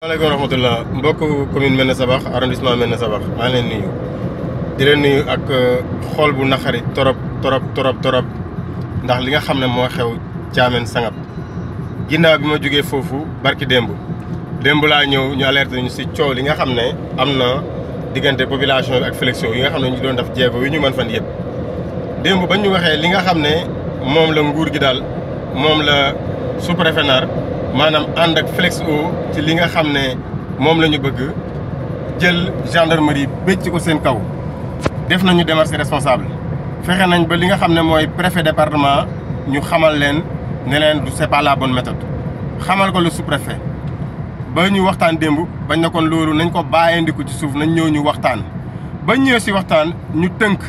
maaleykum wa rahmatulah mbokk commune Médina Sabakh arrondissement Médina Sabakh maa ngi leen nuyu di leen nuyu ak xool bu naqari torop ndax li nga xam ne moo xew Thiamène Sangap ginnaaw bi ma jógee foofu barki démb laa ñëw ñu alerté ñu si coow li nga xam ne am na diggante population bi ak Flexio yi nga xam ne ñu doon def jéego yu ñu mën fan yëpp démb ba ñu waxee li nga xam ne moom la nguur gi daal moom la sous-préfet Nar maanaam ànd ak Flexio ci li nga xam ne moom la ñu bëgg jël gendarmerie bëcc ko seen kaw def nañu démarche responsable fexe nañ ba li nga xam ne mooy préfet département ñu xamal leen ne leen du c'est pas la bonne méthode xamal ko le sous-préfet ba ñu waxtaan démb bañ na kon loolu nañ ko bàyyandiku ci suuf nañ ñëw ñu waxtaan ba ñëwee si waxtaan ñu tënk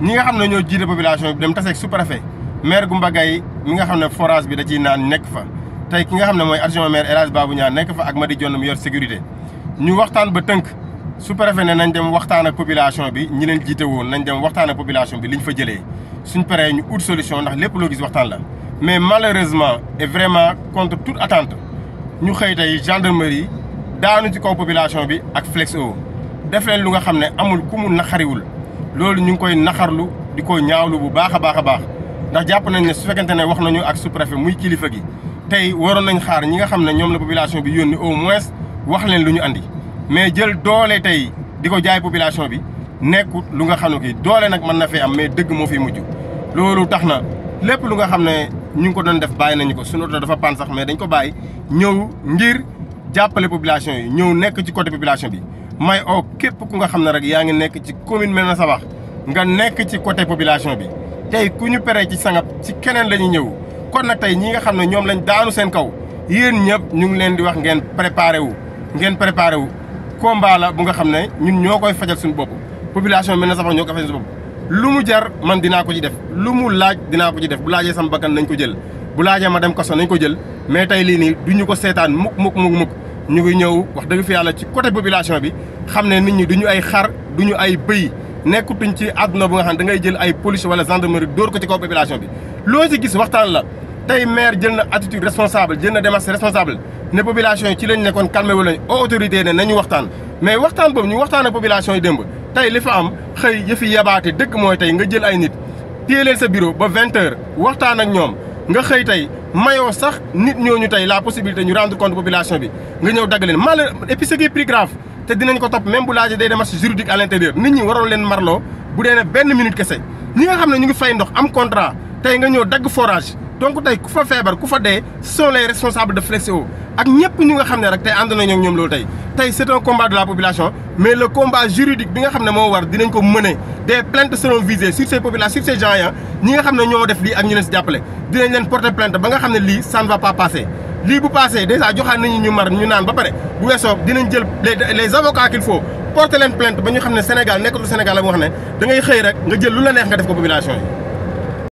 ñi nga xam ne ñoo jiite population bi dem taseeg sous-préfet maire Goumba Gaye mi nga xam ne forage bi da ciy naan nekk fa tey ki nga xam ne mooy adjoint maire El Hadj Babou Niang nekk fa ak Madi Dione mu yor sécurité ñu waxtaan ba tënk sous-préfet ne nañ dem waxtaan ak population bi ñi leen jiite woon nañ dem waxtaan ak population bi liñ fa jëlee suñ paree ñu ut solution ndax lépp loo gis waxtaan la. mais malheureusement et vraiment contre toute attente ñu xëy tey gendarmerie daanu ci kaw population bi ak Flexio def leen lu nga xam ne amul ku mu naqariwul loolu ñu ngi koy naqarlu di ko ñaawlu bu baax a baax ndax jàpp nañ ne su fekkente ne wax nañu ak sous-préfet muy kilifa gi. tey waroon nañ xaar ñi nga xam ne ñoom la population bi yónni au moins wax leen lu ñu andi mais jël doole tey di ko jaay population bi nekkut lu nga xam ne kii doole nag mën na fee am mais dëgg moo fiy mujj. loolu tax na lépp lu nga xam ne ñu ngi ko doon def bàyyi nañu ko sunu oto dafa pan sax mais dañ ko bàyyi ñëw ngir jàppale population yi ñëw nekk ci côté population bi. may oo képp ku nga xam ne rek yaa ngi nekk ci commune Médina Sabakh nga nekk ci côté population bi tey ku ñu peree ci Sangap ci keneen la ñuy ñëw. kon nag tey ñi nga xam ne ñoom lañ daanu seen kaw yéen ñëpp ñu ngi leen di wax ngeen préparé wu combat la bu nga xam ne ñun ñoo koy fajal suñu bopp population Médina Sabakh ñoo koy fajal suñu bopp lu mu jar man dinaa ko ci def lu mu laaj dinaa ko ci def bu laajee sama bakkan nañ ko jël bu laajee ma dem kaso nañ ko jël mais tey lii nii du ñu ko seetaan mukk ñu ngi ñëw wax dëgg fi yàlla ci côté population bi xam ne nit ñi du ñu ay xar du ñu ay bëy nekkutuñ ci àdduna bu nga xam ne da ngay jël ay police wala gendarmerie dóor ko ci kaw population bi loo ci gis waxtaan la tey maire jël na attitude responsable jël na démarche responsable ne population yi ci lañ nekkoon calmé wu lañ autorité ne nañu waxtaan mais waxtaan boobu ñu waxtaan ak population yi démb tey li fa am xëy yëfi yabaate dëgg mooy tey nga jël ay nit téye leen sa bureau ba 20h waxtaan ak ñoom nga xëy tey mayoo sax nit ñooñu tey la possibilité ñu rendre compte population bi nga ñëw dagg leen mal et puis ce qui est plus grave te dinañ ko topp même bu laajee day démarche juridique à l'intérieur nit ñi waroon leen marloo bu dee ne benn minute kese ñi nga xam ne ñu ngi fay ndox am contrat tey nga ñëw dagg forage donc tey ku fa feebar ku fa dee ce sont les responsables de Flexio ak ñëpp ñu nga xam ne rek tey ànd nañoo ak ñoom loolu tey c'est un combat de la population mais le combat juridique bi nga xam ne moo war dinañ ko mener des plaintes seront visées sur ces populations sur ces gens ya ñi nga xam ne ñoo def lii ak ñu leen si jàppale dinañ leen porter plainte ba nga xam ne lii ça ne va pas passer lii bu passé déjà joxaat nañu ñu mar ñu naan ba pare bu weesoo dinañ jël les avocats qu'il faut porter leen plainte ba ñu xam ne Sénégal nekkatul Sénégal la bu wax ne da ngay xëy rek nga jël lu la neex nga def ko population yi